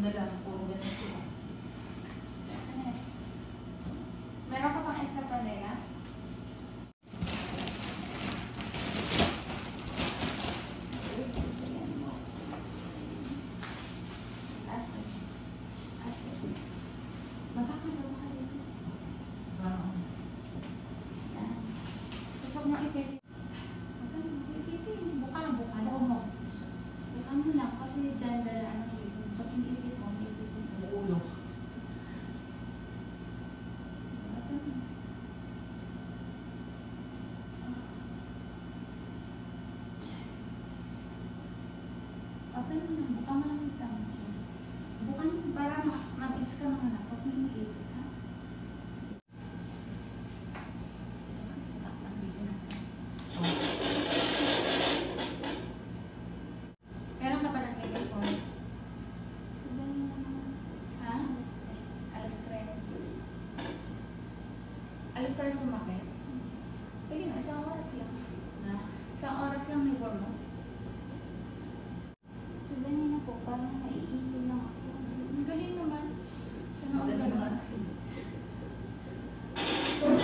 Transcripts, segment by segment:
banda lang, puro ganito. Meron ka pang extra panela? Okay mo lang, buka mo lang yung tama. Buka mo para mag-is ka mga anak. Huwag mo yung ipit, ha? Kailan ka pa nag-edit po? Ha? Alas 3. Alas 3 sumakit? Pwede na, isang oras lang. Na? Isang oras lang may warm mo. Ganyan na po, parang naiihi lang ako. Ang galing naman. Ano ang Galing galing? naman. Parang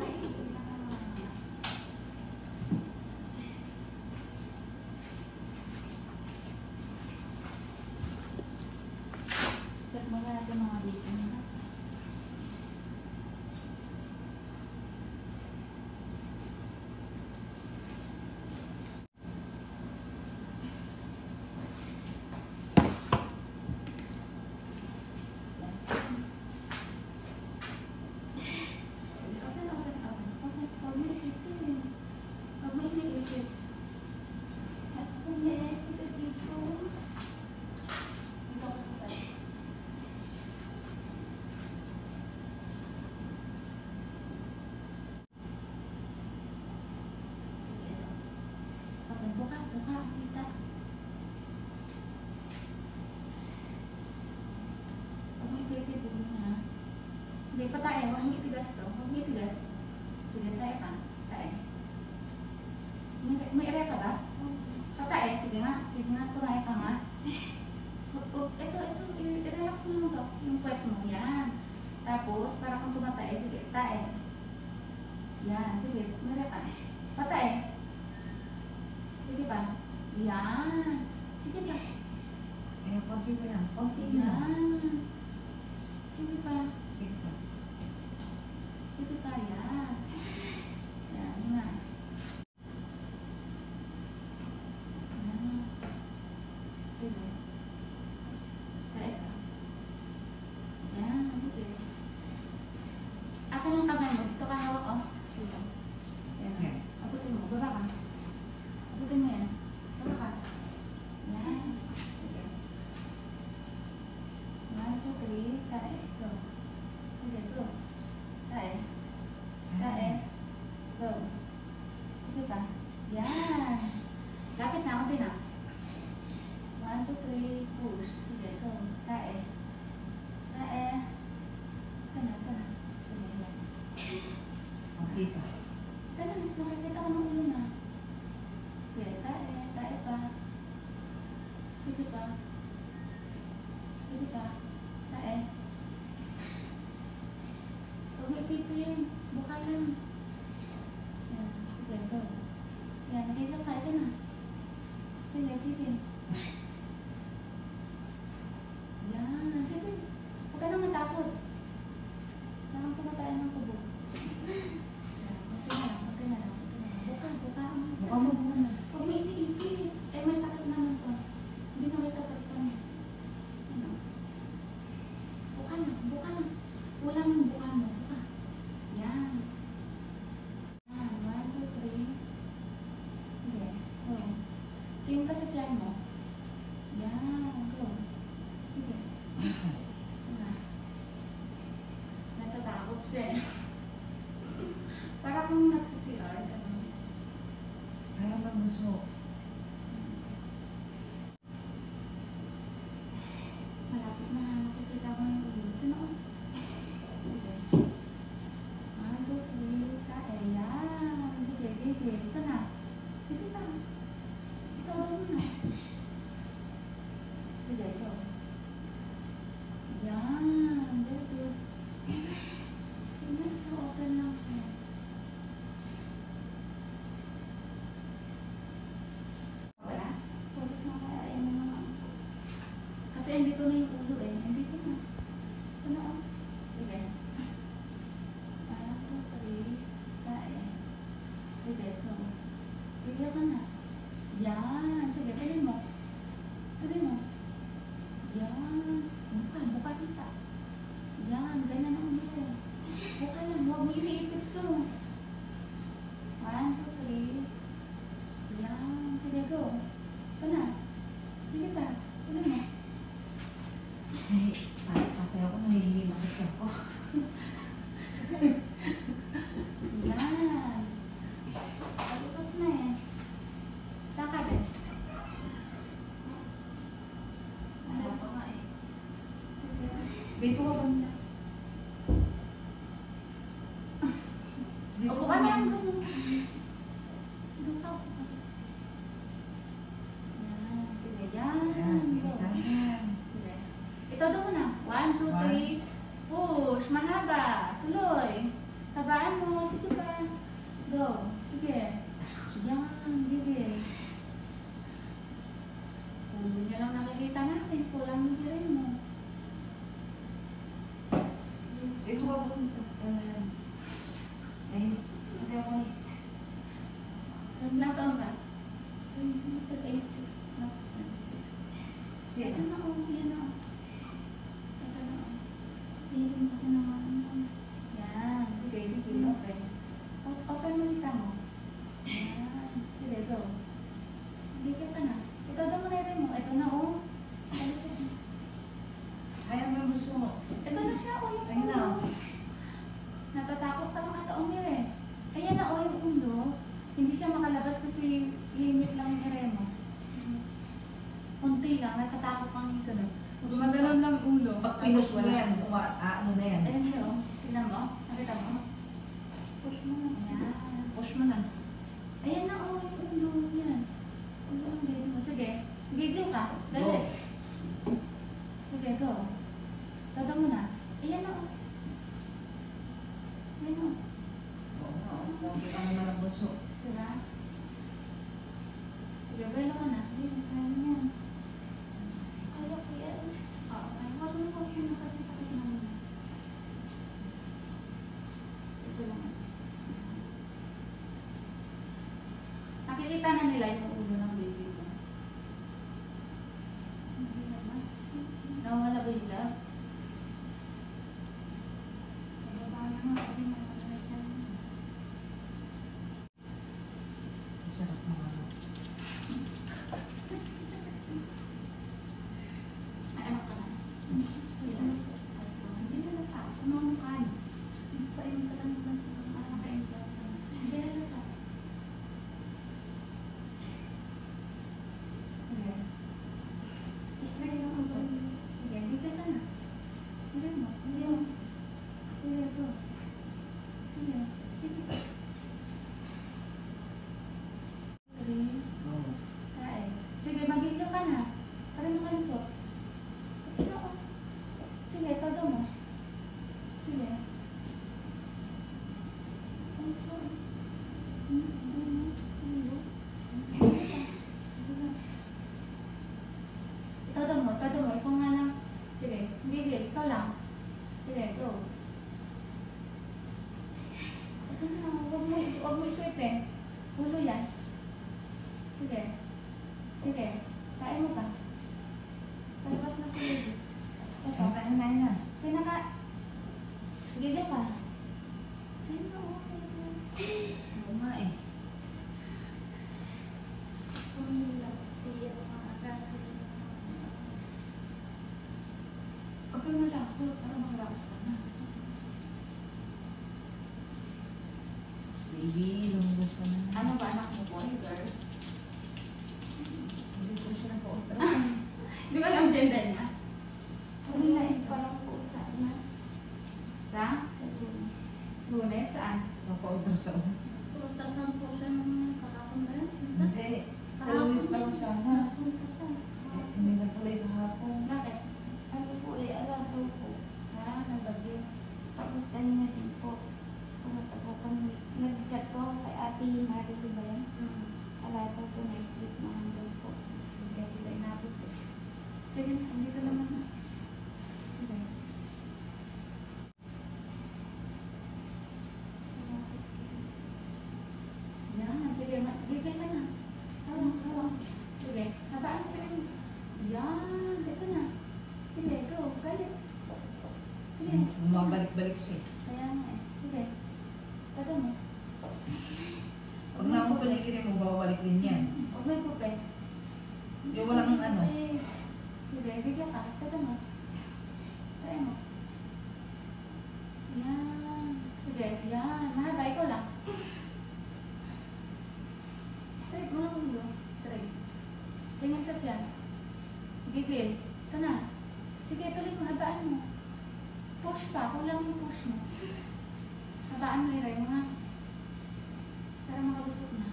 naiihi lang ako. Check mo na natin mga dito na. Buka, kita. Huwag mo ipilipid din ha. Hindi pa tayo. Huwag mo itigas to. Huwag mo itigas. Sige, tayo pa. Tayo. May area ka ba? Patae. Sige nga. Sige nga. Tumayo ka nga. Ito. I-relax mo lang to. Yung puwet mo. Yan. Tapos, para kung tumatae. Sige, tae. Yan. Sige. May area ka. Patae. Sige pa. Yan. Sige pa. Eh, konti mo yan. Konti mo yan. Yan. Sige pa. Sige pa. Sige pa. Yan. Yan nga. Yan. Sige. Tayo ka. Yan. Sige. Akin ang kamay mo. Dito ka hawak oh. Sige. Yan. Abutin mo. Baba ka. Abutin mo yan. Baba ka. Yan. Sige. 1, 2, 3. Tae. Go. Sige. Go. Tae. Tae. Go. Sige pa. Yan. Lapit na. Unti na. 1, 2, 3. Push. Sige. Go. Tae. Tae. Ito na. Sige. Yan. Konti pa. Ito na. Nakakita ko ng ulo na. Sige. Tae. Tae pa. Sige pa. Sige pa. Tae. Huwag mo ipipin. Buka lang. Yan. Sige. Go. Yan. Nakita ka. Ito na. Sige. Sige. Yan. Sige. Huwag ka nang matakot. Parang tumatay ng kubo. Yan. Okay na lang. Okay na lang. Buka. Buka. Buka mo, buka na. Huwag mo iniipit. Eh, may takot naman to. Hindi na may takot to. Ano? Buka na. Buka na. Kulang yung buka mo. Buka. Yan. sige, ito. Yan, very good. Tingnan ito, open lang siya. Okay na? Tapos makakain mo na. Kasi hindi ko na yung ulo eh. Hindi ko na. Ito na oh. Sige. Parang ito, kain. Sige, ito. Bigyan ka na. Yan. Sige, tuloy mo. Tuloy mo. Yan. Buka kita. Yan. Ganyan ang ulo. Buka lang. Huwag mo iniipit to. 1, 2, 3. Yan. Sige, go. Ito na. Sige pa. Tuloy mo. Ay, pati ako nahihilimasok ako. Yan. Pag-usap na eh. Saan ka din? Ano pa nga eh. Sige. Dito ka banda. Opo ka na. Doon ka. Yan. Sige. Yan. Ayan, sige Go. ka na. Sige. Ito doon muna. 1, 2, 3. Push. Mahaba. Tuloy. Tabaan mo. Sige pa. Go. Sige. Yan. Gigil. Ulo niya lang nakikita natin. Kulang yung girin mo. Dito ka banda. Ay, pati ako eh. Ilang taon ka? 26. No. Sige. Ito na oh. Yan na oh. Ito na oh. Hindi ko naman. Yan. Sige. Sige. Open. Open mo kita mo. Yan. Sige. Go. Dikit ka na. Ito daw mo na rin mo. Ito na oh. Ano siya? Kaya mo yung gusto mo. Ito na siya oh. Yung Ayun na. ulo. Natatakot ka mga taong nila eh. Ayan na oh. Yung ulo. Hindi siya makalabas kasi limit lang yung ere mo. Kunti lang. Natatakot kang ito na. Gumagalaw lang ulo. Pag pinush mo yan, ano na yan. Ayan siya oh. Tignan mo. Nakita mo. Push mo na. Ayan. Push mo na. Ayan na oh. Yung ulo. Yan. Ulo ang baby mo. Sige. Gigil ka. Go. Dali. Sige, go. Todo mo na. Ayan na oh. Ayan oh. Oo nga, okay ka naman ang puso. Diba? Sige, belo ka na. Ayan, kaya mo yan. Kaya ko yan. Oo, ay, huwag mo na kasi takit na muna. Ito lang. Nakikita na nila yung ulo ng baby mo. Hindi naman. Nawala ba yung love? Nababa na nga kasi nakakaya siya. Sarap na ano. Ay, anak ka na. Hindi na nata. Kumamang ka. Pain ka lang naman sa mga nakain ka. Hindi na nata. Sige. Isra yung ang baby. Sige, dito ka na. Sige mo. Sige mo. Sige, go. Sige. Sige. Three. Oo. Kain. Sige, magigil ka na. Para makalusot. Ito ako. Sige, todo mo. Sige. Kalusot. Todo mo, todo mo. Ikaw nga lang. Sige, gigil. Ikaw lang. Sige, go. Ito na, huwag mo ipit eh. Ulo yan. Sige. Sige. Kain mo ka. Palabas na si baby. Ito. Kain na. Pinaka... Gigil ka. Ayun na, okay. Oo nga eh. Pag mo lang ako, para makalakas ka na. Baby, lumabas ka na. Ano ba anak mo, boy, girl? Hindi ko siya naka-ultra. Di ba alam gender niya? Sabi na is parang pusa na. Sa? Sa Luis. Lunes, saan? Naka-ultra sa una. Purtasan po siya ng kahapon na yun. Basta Hindi. Sa Luis pa lang siya. Ha? kahapon po siya. Hindi na pala yung kahapon. Pabalik-balik siya. Kaya nga eh. Sige. Tato mo. Pag nga mo panigirin mo, babalik din yan. Huwag may pupe. Yung walang ano. Sige, bigyan ka. Tato mo. Tayo mo. Yan. Sige, yan. Mahaba, ikaw lang. Straight mo lang ulo. Straight. Tingin sa tiyan. Gigil. Ito na. Sige, tuloy mo. Habaan mo. Push pa. Kulang yung push mo. Habaan mo iray mo ha. Para makalusot na.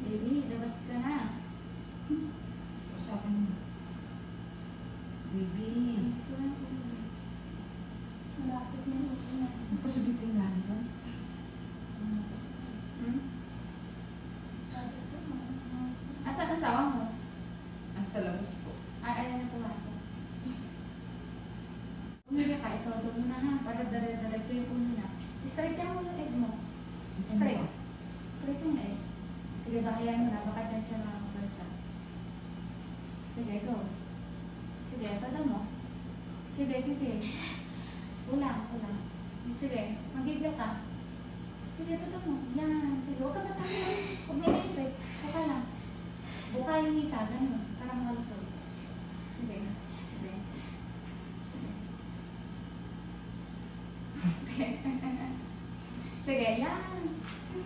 Baby, labas ka na. Usapan mo. Baby. Malapit na yung ulo na. Ako sa bipin nga ba? Asan ang asawa mo? Ang sa labas po. Ay, ayaw na pumasok. Umili ka, ito, doon mo na ha. Para dala-dala yung ulo na. Straight yan mo yung egg mo. Straight. Straight yung egg. Sige, bakayan mo na. Baka dyan siya makakabalsa. Sige, go. Sige, tada mo. Sige, titin. Ulang. Sige, magigil ka. Sige, tada mo. Yan. Sige, huwag ka matangin. Huwag may ipit. Buka lang. Buka yung hita. Ganun. Para makalusot. Sige. Sige. Sige, yan.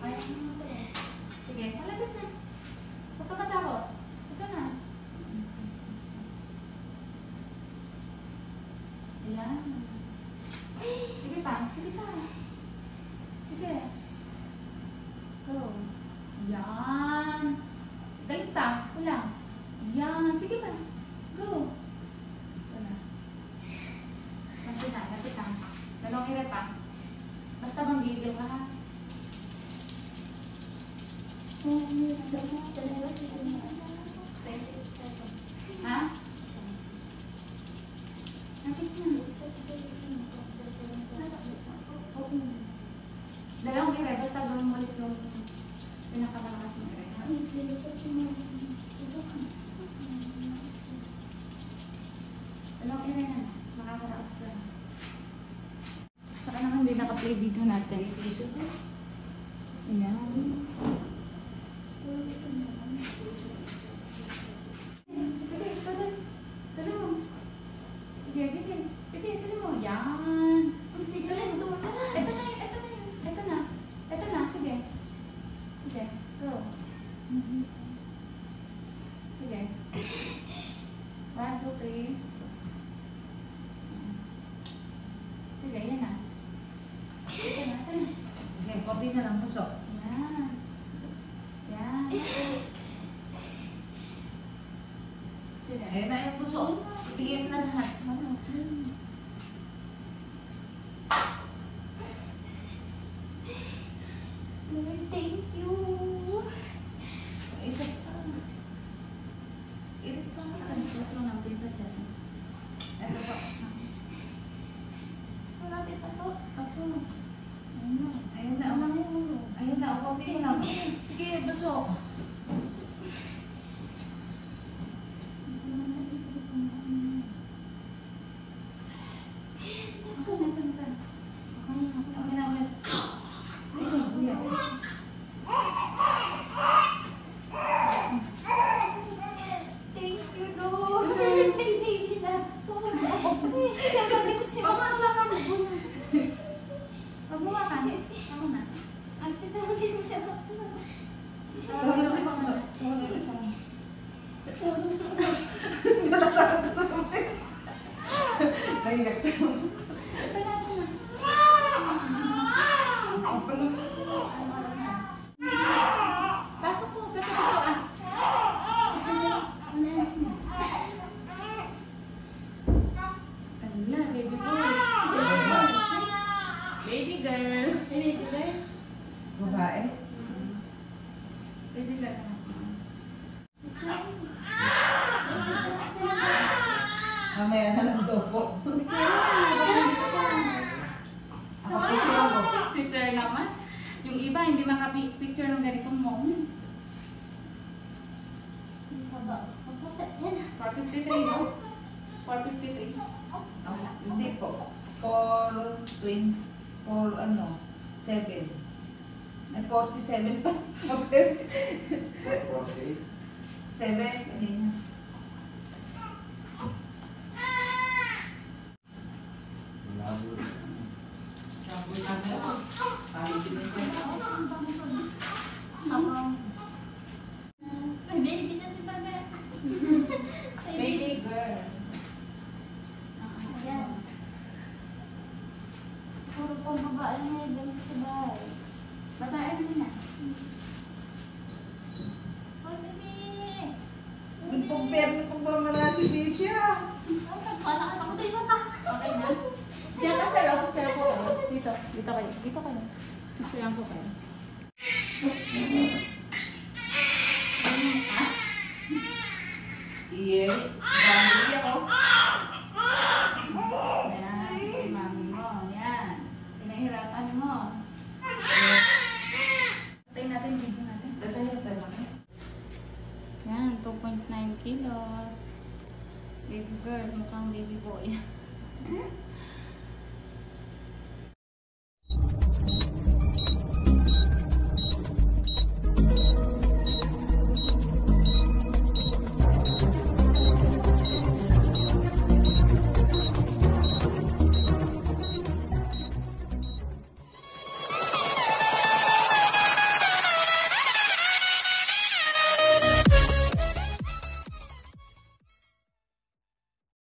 Kaya mo ito. Sige, malapit na. Huwag ka matakot. Ito na. Yan. Sige pa. Sige pa. Sige. Go. Yan. Galit pa. Ulang. Yan. Sige pa. Go. Ito na. Lapit na. Dalawang iret pa. Basta bang gigil ka ha? Ha? Napit na. Dalawang iret. Basta bumalik yung pinakamalakas ng iret. Dalawang iret na. Makakaraos ka. Saka naman hindi naka-play video natin. Ayan. Sige, tuloy mo. Sige, tuloy mo. Yan. Ito na. Sige. Sige, go. Sige. 1, 2, 3. Sige, yan na. Ito na. Okay, konti na lang puso. Yan. Sige. Ayun na yung puso. Ibigay mo na lahat. Thank you. Isa pa. Irit pa. Ito lang pinta dyan. Ito pa. Malapit ako. Ayun na. Ayun na. Konti mo lang. Sige, puso. Okay na, okay. Ayun, kuya. Thank you, Lord. Hindi na ako. Nagalit si Mama. Pagbuha ka. Ako na. Ate, tawagin mo siya. Tawagin mo si Mama. Tawagin mo si Mama. Naiyak to. Ito na. Pasok po. Ala, baby boy. Baby girl. Babae. Baby girl. Mamaya na lang daw po. Nakapicture mo. Si Sir naman. Yung iba, hindi makapicture ng ganitong moment. Haba. Magputi. Yan. 453, no? 453. Hindi po. 7. Ay, 47 pa. 7. 7. Kanina. Sabon namin ako. Ayaw din ito. Ako. Ay, baby na si Baga. Baby girl. Ayan. Puro pang babae na yung sa bahay. Babae mo na. Oh, baby! Nagpagpero kung ba malaki din siya. Ay, nagpalakad ako tayo mata. Okay na? Diyan ka, sir. Oh. Sir po kayo. Dito. Dito kayo. Dito kayo. Picturean po kayo. Iye. Dami ako. Yan. Si mami mo. Yan. Pinahirapan mo. Tayo natin video natin. Dadayo tayo lang. Yan. 2.9 kilos. Baby girl. Mukhang baby boy.